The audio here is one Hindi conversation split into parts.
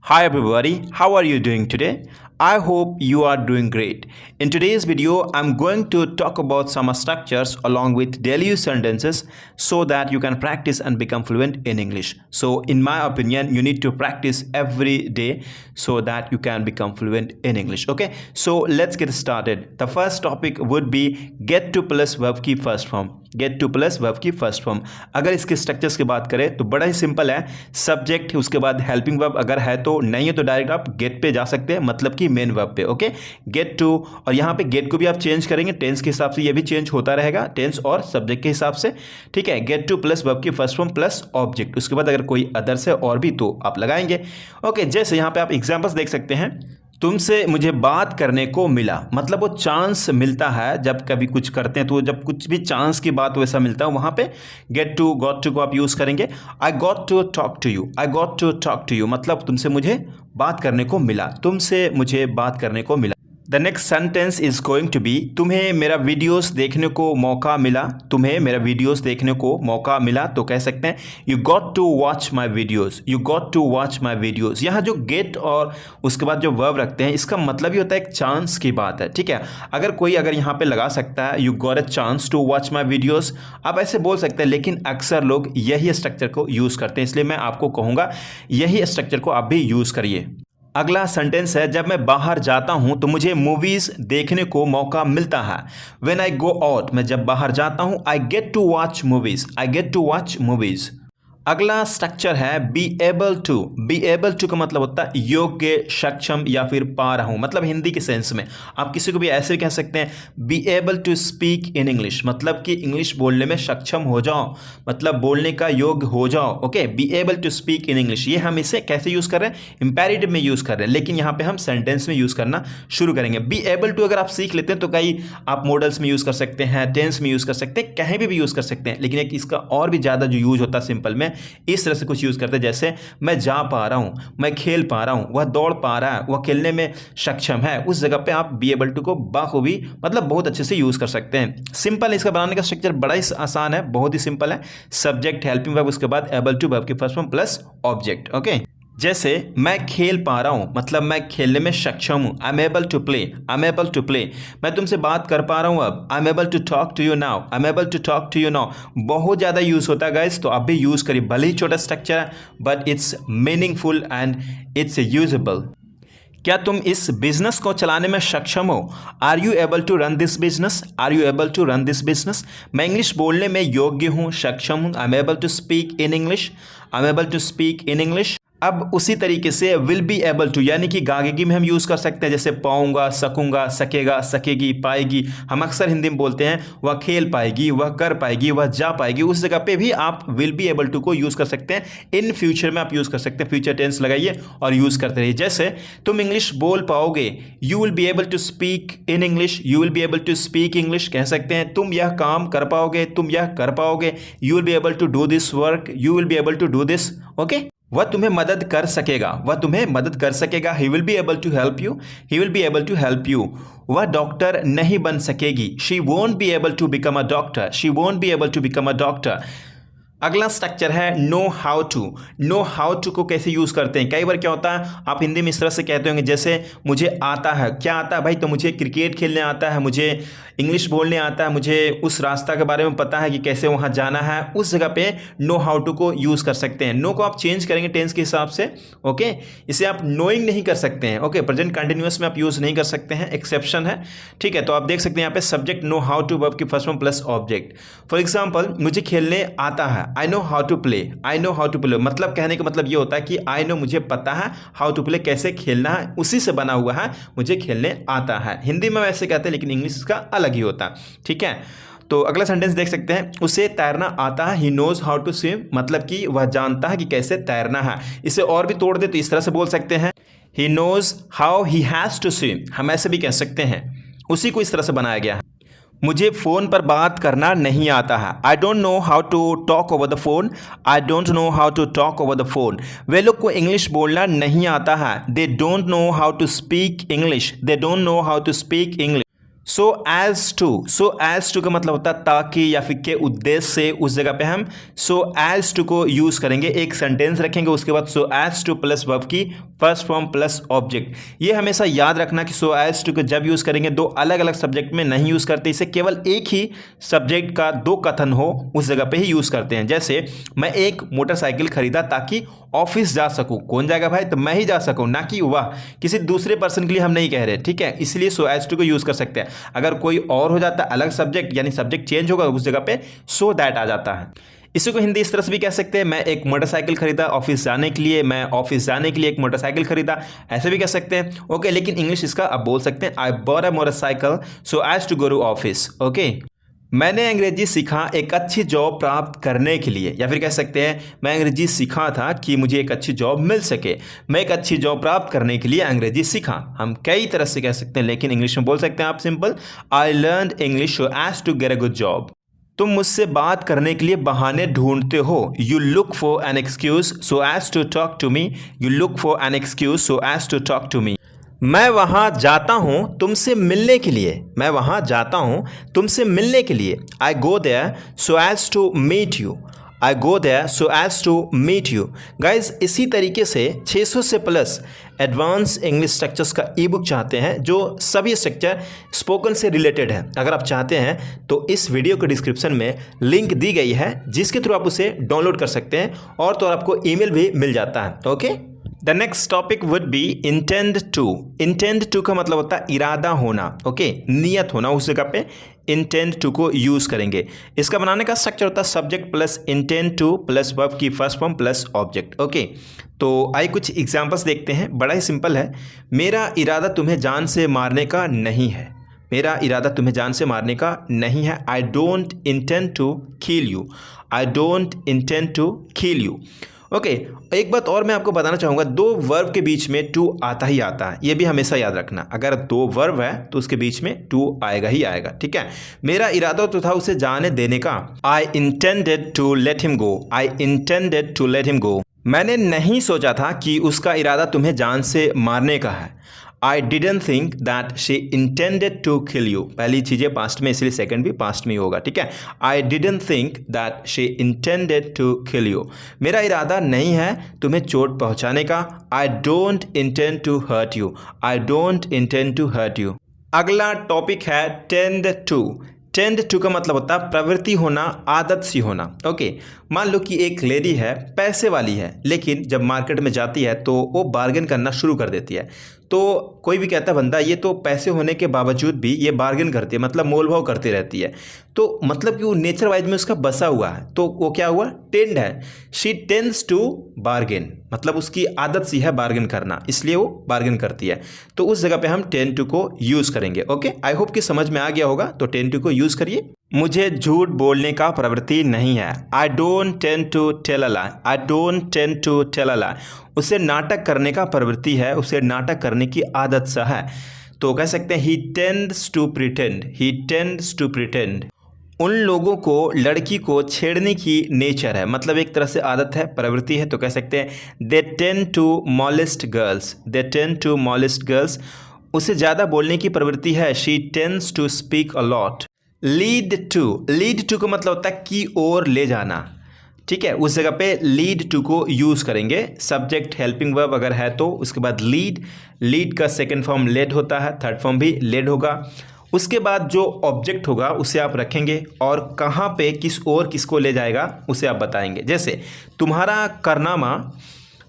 Hi everybody, how are you doing today? I hope you are doing great. In today's video, I'm going to talk about some structures along with daily use sentences so that you can practice and become fluent in English. So in my opinion, you need to practice every day so that you can become fluent in English. Okay, so let's get started. The first topic would be get to plus verb की first form. Gate to plus verb की फर्स्ट फॉर्म। अगर इसके स्ट्रक्चर्स की बात करें तो बड़ा ही सिंपल है। सब्जेक्ट, उसके बाद हेल्पिंग वर्ब अगर है तो, नहीं है तो डायरेक्ट आप गेट पे जा सकते हैं, मतलब कि मेन वर्ब पे। ओके, गेट टू, और यहाँ पे गेट को भी आप चेंज करेंगे टेंस के हिसाब से, ये भी चेंज होता रहेगा टेंस और सब्जेक्ट के हिसाब से। ठीक है, गेट टू प्लस वर्ब की फर्स्ट फॉर्म प्लस ऑब्जेक्ट, उसके बाद अगर कोई अदर्स है और भी तो आप लगाएंगे। ओके, जैसे यहाँ पे आप एग्जाम्पल्स देख सकते हैं। तुमसे मुझे बात करने को मिला, मतलब वो चांस मिलता है जब कभी कुछ करते हैं, तो जब कुछ भी चांस की बात वैसा मिलता है वहाँ पे गेट टू गॉट टू को आप यूज़ करेंगे। I got to talk to you, I got to talk to you, मतलब तुमसे मुझे बात करने को मिला, तुमसे मुझे बात करने को मिला। The next sentence is going to be तुम्हें मेरा वीडियोस देखने को मौका मिला, तुम्हें मेरा वीडियोस देखने को मौका मिला, तो कह सकते हैं you got to watch my videos, you got to watch my videos. यहाँ जो गेट और उसके बाद जो वर्ब रखते हैं, इसका मतलब ही होता है एक चांस की बात है। ठीक है, अगर यहाँ पे लगा सकता है you got a chance to watch my videos, आप ऐसे बोल सकते हैं, लेकिन अक्सर लोग यही स्ट्रक्चर को यूज़ करते हैं, इसलिए मैं आपको कहूँगा यही स्ट्रक्चर को आप भी यूज़ करिए। अगला सेंटेंस है जब मैं बाहर जाता हूं तो मुझे मूवीज देखने को मौका मिलता है। व्हेन आई गो आउट, मैं जब बाहर जाता हूं, I get to watch movies, I get to watch movies. अगला स्ट्रक्चर है be able to. Be able to का मतलब होता है योग्य, सक्षम या फिर पा रहा हूं, मतलब हिंदी के सेंस में आप किसी को भी ऐसे भी कह सकते हैं be able to speak in English, मतलब कि इंग्लिश बोलने में सक्षम हो जाओ, मतलब बोलने का योग्य हो जाओ। Okay, be able to speak in English, ये हम इसे कैसे यूज़ कर रहे हैं, इंपेरेटिव में यूज़ कर रहे हैं, लेकिन यहाँ पे हम सेंटेंस में यूज़ करना शुरू करेंगे। बी एबल टू अगर आप सीख लेते हैं तो कई आप मॉडल्स में यूज़ कर सकते हैं, टेंस में यूज़ कर सकते हैं, कहीं भी यूज़ कर सकते हैं, लेकिन एक इसका और भी ज़्यादा जो यूज़ होता है सिंपल में, इस तरह से कुछ यूज करते हैं, जैसे मैं जा पा रहा हूं, मैं खेल पा रहा हूं, वह दौड़ पा रहा है, वह खेलने में सक्षम है, उस जगह पे आप बी एबल टू को बाखूबी, मतलब बहुत अच्छे से यूज कर सकते हैं। सिंपल, इसका बनाने का स्ट्रक्चर बड़ा ही आसान है, बहुत ही सिंपल है। सब्जेक्ट, हेल्पिंग वर्ब, उसके बाद एबल टू वर्ब की first form plus object. Okay, जैसे मैं खेल पा रहा हूं, मतलब मैं खेलने में सक्षम हूं, I am able to play, I am able to play. मैं तुमसे बात कर पा रहा हूं अब, I am able to talk to you now, I am able to talk to you now. बहुत ज़्यादा यूज़ होता है गाइस, तो आप भी यूज़ करिए, भले ही छोटा स्ट्रक्चर है but it's meaningful and it's usable. क्या तुम इस बिजनेस को चलाने में सक्षम हो, are you able to run this business, are you able to run this business. मैं इंग्लिश बोलने में योग्य हूँ, सक्षम हूँ, I am able to speak in English, I am able to speak in English. अब उसी तरीके से विल बी एबल टू, यानी कि गागेगी में हम यूज़ कर सकते हैं, जैसे पाऊंगा, सकूंगा, सकेगा, सकेगी, पाएगी। हम अक्सर हिंदी में बोलते हैं वह खेल पाएगी, वह कर पाएगी, वह जा पाएगी, उस जगह पे भी आप विल बी एबल टू को यूज़ कर सकते हैं। इन फ्यूचर में आप यूज़ कर सकते हैं, फ्यूचर टेंस लगाइए और यूज़ करते रहिए। जैसे तुम इंग्लिश बोल पाओगे, you will be able to speak in English, you will be able to speak English कह सकते हैं। तुम यह काम कर पाओगे, तुम यह कर पाओगे, you will be able to do this work, you will be able to do this. Okay, वह तुम्हें मदद कर सकेगा, वह तुम्हें मदद कर सकेगा, he will be able to help you, he will be able to help you. वह डॉक्टर नहीं बन सकेगी, she won't be able to become a doctor, she won't be able to become a doctor. अगला स्ट्रक्चर है know how to. Know how to को कैसे यूज़ करते हैं, कई बार क्या होता है आप हिंदी में इस तरह से कहते होंगे, जैसे मुझे आता है, क्या आता है भाई, तो मुझे क्रिकेट खेलने आता है, मुझे इंग्लिश बोलने आता है, मुझे उस रास्ता के बारे में पता है कि कैसे वहाँ जाना है, उस जगह पे नो हाउ टू को यूज़ कर सकते हैं। नो को आप चेंज करेंगे टेंस के हिसाब से। ओके, इसे आप नोइंग नहीं कर सकते हैं। ओके, प्रेजेंट कंटिन्यूअस में आप यूज़ नहीं कर सकते हैं, एक्सेप्शन है। ठीक है, तो आप देख सकते हैं यहाँ पे subject know how to verb की first form plus object. For example, मुझे खेलने आता है, I know how to play, I know how to play, मतलब कहने का मतलब ये होता है कि आई नो मुझे पता है, हाउ टू प्ले कैसे खेलना है, उसी से बना हुआ है, मुझे खेलने आता है। हिंदी में वैसे कहते हैं लेकिन इंग्लिश का अलग ही होता है। ठीक है, तो अगला सेंटेंस देख सकते हैं, उसे तैरना आता है, he knows how to swim, मतलब कि वह जानता है कि कैसे तैरना है। इसे और भी तोड़ दे तो इस तरह से बोल सकते हैं, he knows how he has to swim, हम ऐसे भी कह सकते हैं, उसी को इस तरह से बनाया गया है। मुझे फ़ोन पर बात करना नहीं आता है, I don't know how to talk over the phone, I don't know how to talk over the phone. वे लोग को इंग्लिश बोलना नहीं आता है, they don't know how to speak English, they don't know how to speak English. So as to का मतलब होता है ताकि या फिर के उद्देश्य से, उस जगह पे हम सो एज टू को यूज करेंगे। एक सेंटेंस रखेंगे, उसके बाद so as to plus verb की फर्स्ट फॉर्म प्लस ऑब्जेक्ट। ये हमेशा याद रखना कि सो एज टू को जब यूज करेंगे दो अलग अलग सब्जेक्ट में नहीं यूज करते, इसे केवल एक ही सब्जेक्ट का दो कथन हो उस जगह पे ही यूज करते हैं। जैसे मैं एक मोटरसाइकिल खरीदा ताकि ऑफिस जा सकूं। कौन जाएगा भाई? तो मैं ही जा सकूं, ना कि वह। किसी दूसरे पर्सन के लिए हम नहीं कह रहे, ठीक है। इसलिए सो एज टू को यूज कर सकते हैं। अगर कोई और हो जाता है अलग सब्जेक्ट, यानी सब्जेक्ट चेंज होगा, उस जगह पे सो दैट आ जाता है। इसी को हिंदी इस तरह से भी कह सकते हैं, मैं एक मोटरसाइकिल खरीदा ऑफिस जाने के लिए, मैं ऑफिस जाने के लिए एक मोटरसाइकिल खरीदा, ऐसे भी कह सकते हैं। ओके, लेकिन इंग्लिश इसका अब बोल सकते हैं, I bought a motorcycle so as to go to office. Okay, मैंने अंग्रेजी सीखा एक अच्छी जॉब प्राप्त करने के लिए, या फिर कह सकते हैं मैं अंग्रेजी सीखा था कि मुझे एक अच्छी जॉब मिल सके। मैं एक अच्छी जॉब प्राप्त करने के लिए अंग्रेजी सीखा। हम कई तरह से कह सकते हैं, लेकिन इंग्लिश में बोल सकते हैं आप simple, I learned English so as to get a good job. तुम मुझसे बात करने के लिए बहाने ढूंढते हो। You look for an excuse so as to talk to me. You look for an excuse so as to talk to me. मैं वहाँ जाता हूँ तुमसे मिलने के लिए। मैं वहाँ जाता हूँ तुमसे मिलने के लिए। I go there so as to meet you. I go there so as to meet you. Guys, इसी तरीके से 600 से प्लस एडवांस इंग्लिश स्ट्रक्चर्स का ई बुक चाहते हैं, जो सभी स्ट्रक्चर स्पोकन से रिलेटेड है। अगर आप चाहते हैं तो इस वीडियो के डिस्क्रिप्शन में लिंक दी गई है, जिसके थ्रू आप उसे डाउनलोड कर सकते हैं, और तो आपको ईमेल भी मिल जाता है। Okay, the next topic would be intend to. Intend to का मतलब होता है इरादा होना। ओके, नियत होना, उस जगह पे इंटेंड टू को यूज करेंगे। इसका बनाने का स्ट्रक्चर होता है subject plus intend to plus verb की first form plus object. Okay, तो आइए कुछ एग्जांपल्स देखते हैं। बड़ा ही सिंपल है। मेरा इरादा तुम्हें जान से मारने का नहीं है। मेरा इरादा तुम्हें जान से मारने का नहीं है। I don't intend to kill you. I don't intend to kill you. Okay, एक बात और मैं आपको बताना चाहूँगा, दो वर्ब के बीच में टू आता ही आता है। ये भी हमेशा याद रखना, अगर दो वर्ब है तो उसके बीच में टू आएगा ही आएगा, ठीक है। मेरा इरादा तो था उसे जाने देने का। I intended to let him go. I intended to let him go. मैंने नहीं सोचा था कि उसका इरादा तुम्हें जान से मारने का है। I didn't think that she intended to kill you. पहली चीज़ें पास्ट में, इसलिए सेकंड भी पास्ट में ही होगा, ठीक है। I didn't think that she intended to kill you. मेरा इरादा नहीं है तुम्हें चोट पहुंचाने का। I don't intend to hurt you. I don't intend to hurt you. अगला टॉपिक है टेंड टू। टेंड टू का मतलब होता है प्रवृत्ति होना, आदत सी होना। ओके, मान लो कि एक लेडी है, पैसे वाली है, लेकिन जब मार्केट में जाती है तो वो बार्गेन करना शुरू कर देती है। तो कोई भी कहता है बंदा ये तो पैसे होने के बावजूद भी ये बार्गेन करती है, मतलब मोल भाव करती रहती है। तो मतलब कि वो नेचर वाइज में उसका बसा हुआ है, तो वो क्या हुआ? टेंड है। शी टेंड्स टू बार्गेन, मतलब उसकी आदत सी है बार्गेन करना, इसलिए वो बार्गेन करती है। तो उस जगह पे हम टेंड टू को यूज़ करेंगे। ओके, आई होप कि समझ में आ गया होगा। तो टेंड टू को यूज़ करिए। मुझे झूठ बोलने का प्रवृत्ति नहीं है। I don't tend to tell a lie. I don't tend to tell a lie. उसे नाटक करने का प्रवृत्ति है, उसे नाटक करने की आदत सा है। तो कह सकते हैं he tends to pretend. He tends to pretend. उन लोगों को लड़की को छेड़ने की नेचर है, मतलब एक तरह से आदत है, प्रवृत्ति है। तो कह सकते हैं they tend to molest girls. They tend to molest girls. उसे ज़्यादा बोलने की प्रवृत्ति है। She tends to speak a lot. Lead to. Lead to का मतलब होता है की ओर ले जाना, ठीक है। उस जगह पे लीड टू को यूज़ करेंगे। सब्जेक्ट हेल्पिंग वर्ब अगर है तो उसके बाद लीड। लीड का सेकंड फॉर्म लेड होता है, थर्ड फॉर्म भी लेड होगा। उसके बाद जो ऑब्जेक्ट होगा उसे आप रखेंगे, और कहाँ पे किस ओर किसको ले जाएगा उसे आप बताएंगे। जैसे तुम्हारा कारनामा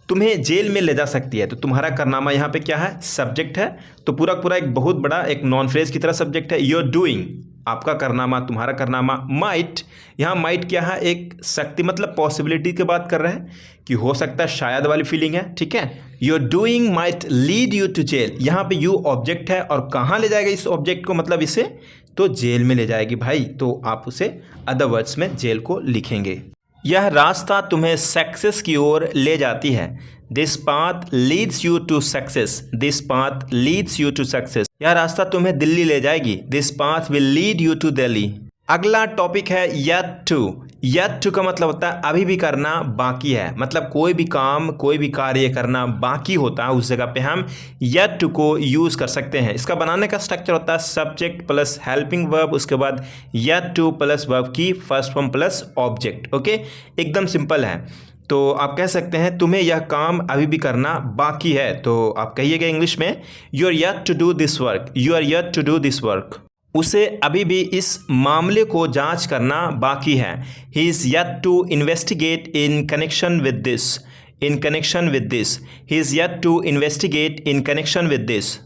तुम्हें जेल में ले जा सकती है, तो तुम्हारा कारनामा यहाँ पे क्या है? सब्जेक्ट है। तो पूरा पूरा एक बहुत बड़ा एक नॉन फ्रेज की तरह सब्जेक्ट है। योर डूइंग, आपका कारनामा, तुम्हारा कारनामा। माइट, यहाँ माइट क्या है? एक शक्ति, मतलब पॉसिबिलिटी की बात कर रहे हैं कि हो सकता है, शायद वाली फीलिंग है, ठीक है। Your doing might lead you to jail. यहाँ पे यू ऑब्जेक्ट है, और कहाँ ले जाएगा इस ऑब्जेक्ट को? मतलब इसे तो जेल में ले जाएगी भाई। तो आप उसे अदर वर्ड्स में जेल को लिखेंगे। यह रास्ता तुम्हें सक्सेस की ओर ले जाती है। This path leads you to success. This path leads you to success. यह रास्ता तुम्हें दिल्ली ले जाएगी। This path will lead you to Delhi. अगला टॉपिक है येट टू। येट टू का मतलब होता है अभी भी करना बाकी है, मतलब कोई भी काम कोई भी कार्य करना बाकी होता है उस जगह पे हम येट टू को यूज़ कर सकते हैं। इसका बनाने का स्ट्रक्चर होता है सब्जेक्ट प्लस हेल्पिंग वर्ब, उसके बाद येट टू प्लस वर्ब की first form plus object. Okay, एकदम सिंपल है। तो आप कह सकते हैं तुम्हें यह काम अभी भी करना बाकी है, तो आप कहिएगा इंग्लिश में you are yet to do this work, you are yet to do this work. उसे अभी भी इस मामले को जांच करना बाकी है। He is yet to investigate in connection with this, in connection with this, he is yet to investigate in connection with this.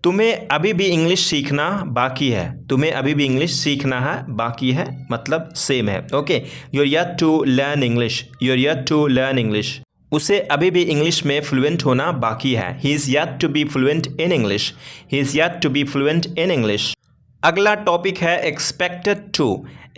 तुम्हें अभी भी इंग्लिश सीखना बाकी है, तुम्हें अभी भी इंग्लिश सीखना है बाकी है, मतलब सेम है। Okay, you are yet to learn English, you are yet to learn English. उसे अभी भी इंग्लिश में फ्लुएंट होना बाकी है। He is yet to be fluent in English, he is yet to be fluent in English. अगला टॉपिक है एक्सपेक्टेड टू।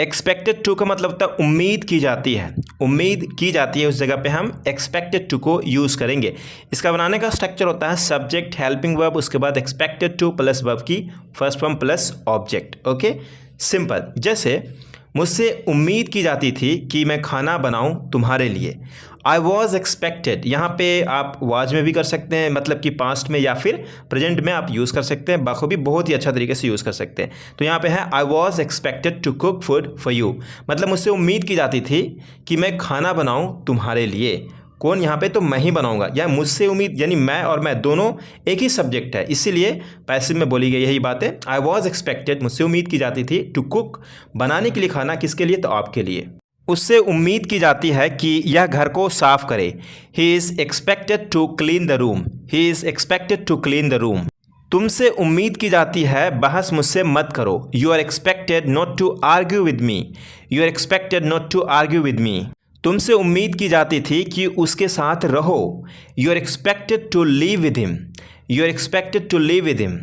एक्सपेक्टेड टू का मतलब होता है उम्मीद की जाती है, उम्मीद की जाती है, उस जगह पे हम एक्सपेक्टेड टू को यूज़ करेंगे। इसका बनाने का स्ट्रक्चर होता है सब्जेक्ट हेल्पिंग वर्ब, उसके बाद एक्सपेक्टेड टू प्लस वर्ब की first form plus object. Okay, simple. जैसे मुझसे उम्मीद की जाती थी कि मैं खाना बनाऊं तुम्हारे लिए। आई वॉज एक्सपेक्टेड, यहाँ पे आप वाज में भी कर सकते हैं, मतलब कि पास्ट में या फिर प्रेजेंट में आप यूज़ कर सकते हैं, बाखूबी बहुत ही अच्छा तरीके से यूज़ कर सकते हैं। तो यहाँ पे है I was expected to cook food for you, मतलब मुझसे उम्मीद की जाती थी कि मैं खाना बनाऊँ तुम्हारे लिए। कौन यहाँ पे? तो मैं ही बनाऊंगा, या मुझसे उम्मीद, यानी मैं और मैं दोनों एक ही सब्जेक्ट है, इसीलिए पैसिव में बोली गई यही बात है। आई वॉज एक्सपेक्टेड, मुझसे उम्मीद की जाती थी, टू कुक, बनाने के लिए खाना, किसके लिए? तो आपके लिए। उससे उम्मीद की जाती है कि यह घर को साफ करे। He is expected to clean the room, he is expected to clean the room. तुमसे उम्मीद की जाती है बहस मुझसे मत करो। You are expected not to argue with me, you are expected not to argue with me. तुमसे उम्मीद की जाती थी कि उसके साथ रहो। You are expected to live with him, you are expected to live with him.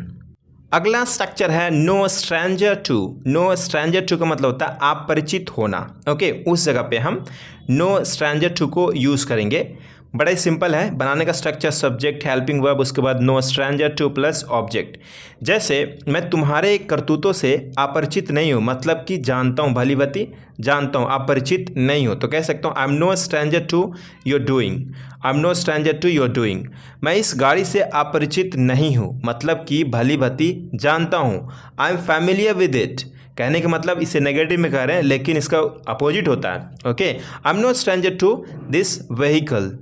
अगला स्ट्रक्चर है no stranger to. No stranger to का मतलब होता है अपरिचित होना। ओके, उस जगह पे हम नो स्ट्रेंजर टू को यूज़ करेंगे। बड़ा ही सिंपल है। बनाने का स्ट्रक्चर सब्जेक्ट हेल्पिंग वर्ब, उसके बाद no stranger to plus object. जैसे मैं तुम्हारे करतूतों से अपरिचित नहीं हूँ, मतलब कि जानता हूँ, भली भांति जानता हूँ, अपरिचित नहीं हूँ। तो कह सकता हूँ I am no stranger to your doing, I am no stranger to your doing. मैं इस गाड़ी से अपरिचित नहीं हूँ, मतलब कि भली भांति जानता हूँ। I M familiar with it, कहने का मतलब इसे नेगेटिव में कह रहे हैं, लेकिन इसका अपोजिट होता है। Okay, I am no stranger to this vehicle,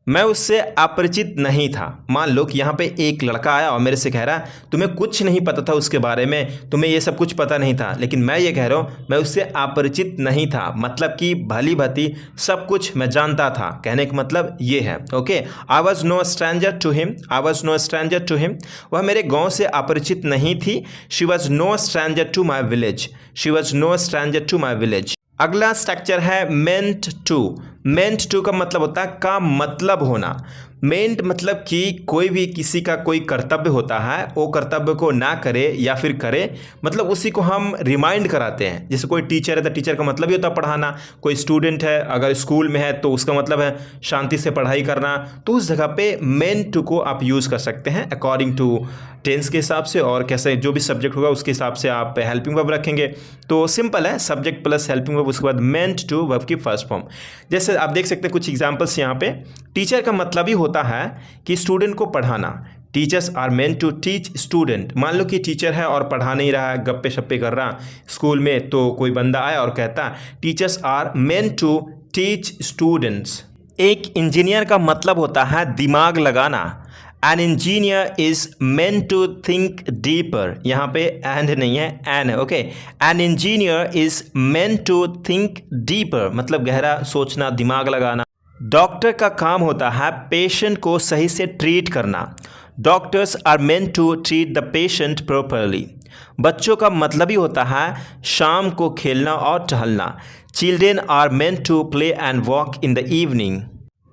मैं उससे अपरिचित नहीं था। मान लो कि यहाँ पे एक लड़का आया और मेरे से कह रहा है तुम्हें कुछ नहीं पता था उसके बारे में, तुम्हें ये सब कुछ पता नहीं था, लेकिन मैं ये कह रहा हूँ मैं उससे अपरिचित नहीं था, मतलब कि भली भांति सब कुछ मैं जानता था। कहने का मतलब ये है। Okay, I was no stranger to him, I was no stranger to him. वह मेरे गाँव से अपरिचित नहीं थी। She was no stranger to my village, she was no stranger to my village. अगला स्ट्रक्चर है मेंट टू। मेंट टू का मतलब होता है का मतलब होना। मेंट मतलब कि कोई भी किसी का कोई कर्तव्य होता है, वो कर्तव्य को ना करे या फिर करे, मतलब उसी को हम रिमाइंड कराते हैं। जैसे कोई टीचर है तो टीचर का मतलब ही होता है पढ़ाना। कोई स्टूडेंट है अगर स्कूल में है तो उसका मतलब है शांति से पढ़ाई करना। तो उस जगह पे मेंट टू को आप यूज़ कर सकते हैं अकॉर्डिंग टू टेंस के हिसाब से, और कैसे जो भी सब्जेक्ट होगा उसके हिसाब से आप हेल्पिंग वर्ब रखेंगे। तो सिंपल है, सब्जेक्ट प्लस हेल्पिंग वर्ब, उसके बाद मेंट टू वर्ब की फर्स्ट फॉर्म। जैसे आप देख सकते हैं कुछ एग्जांपल्स यहाँ पे। टीचर का मतलब ही होता है कि स्टूडेंट को पढ़ाना। Teachers are meant to teach student. मान लो कि टीचर है और पढ़ा नहीं रहा है, गप्पे शप्पे कर रहा स्कूल में, तो कोई बंदा आया और कहता teachers are meant to teach students. एक इंजीनियर का मतलब होता है दिमाग लगाना। An engineer is meant to think deeper। यहाँ पे and नहीं है, an है। Okay, an engineer is meant to think deeper, मतलब गहरा सोचना, दिमाग लगाना। डॉक्टर का काम होता है पेशेंट को सही से ट्रीट करना। Doctors are meant to treat the patient properly. बच्चों का मतलब ही होता है शाम को खेलना और टहलना। Children are meant to play and walk in the evening.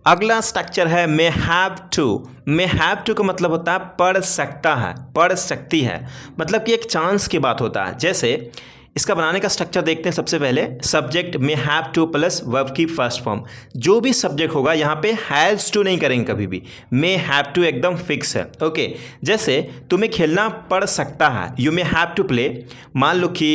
अगला स्ट्रक्चर है may have to. May have to का मतलब होता है पढ़ सकता है, पढ़ सकती है, मतलब कि एक चांस की बात होता है। जैसे इसका बनाने का स्ट्रक्चर देखते हैं। सबसे पहले सब्जेक्ट में हैव टू प्लस वर्ब की फर्स्ट फॉर्म। जो भी सब्जेक्ट होगा यहाँ पे हैज़ टू नहीं करेंगे कभी भी, मे हैव टू एकदम फिक्स है। ओके, जैसे तुम्हें खेलना पड़ सकता है, you may have to play. मान लो कि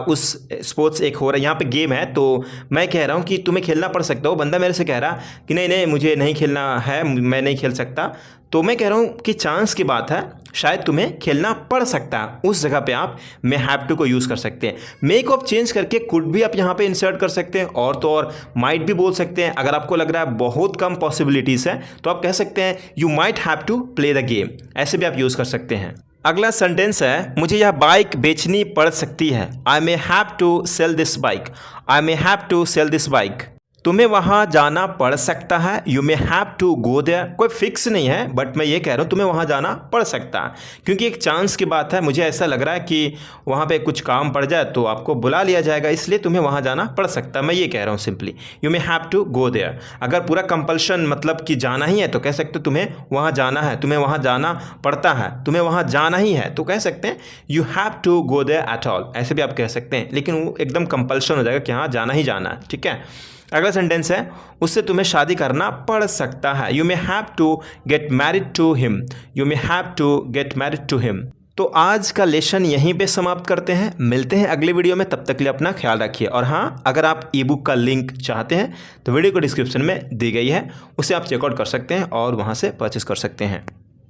उस स्पोर्ट्स एक हो रहा है, यहाँ पे गेम है, तो मैं कह रहा हूँ कि तुम्हें खेलना पड़ सकता हो। बंदा मेरे से कह रहा कि नहीं नहीं मुझे नहीं खेलना है, मैं नहीं खेल सकता, तो मैं कह रहा हूँ कि चांस की बात है, शायद तुम्हें खेलना पड़ सकता है। उस जगह पे आप मे हैव टू को यूज़ कर सकते हैं। मे को आप चेंज करके कुड भी आप यहाँ पे इंसर्ट कर सकते हैं, और तो और माइट भी बोल सकते हैं। अगर आपको लग रहा है बहुत कम पॉसिबिलिटीज़ है तो आप कह सकते हैं you might have to play the game, ऐसे भी आप यूज़ कर सकते हैं। अगला सेंटेंस है, मुझे यह बाइक बेचनी पड़ सकती है। I may have to sell this bike. I may have to sell this bike. तुम्हें वहाँ जाना पड़ सकता है, you may have to go there. कोई फिक्स नहीं है, बट मैं ये कह रहा हूँ तुम्हें वहाँ जाना पड़ सकता है, क्योंकि एक चांस की बात है। मुझे ऐसा लग रहा है कि वहाँ पे कुछ काम पड़ जाए तो आपको बुला लिया जाएगा, इसलिए तुम्हें वहाँ जाना पड़ सकता है। मैं ये कह रहा हूँ simply you may have to go there. अगर पूरा कंपल्शन मतलब कि जाना ही है तो कह सकते हो तुम्हें वहाँ जाना है, तुम्हें वहाँ जाना पड़ता है, तुम्हें वहाँ जाना ही है तो कह सकते हैं you have to go there at all, ऐसे भी आप कह सकते हैं। लेकिन वो एकदम कंपल्शन हो जाएगा कि हाँ जाना ही जाना है, ठीक है। अगला सेंटेंस है, उससे तुम्हें शादी करना पड़ सकता है। You may have to get married to him. You may have to get married to him. तो आज का लेसन यहीं पे समाप्त करते हैं। मिलते हैं अगले वीडियो में, तब तक के लिए अपना ख्याल रखिए। और हाँ, अगर आप ई बुक का लिंक चाहते हैं तो वीडियो को डिस्क्रिप्शन में दी गई है, उसे आप चेकआउट कर सकते हैं और वहाँ से परचेस कर सकते हैं।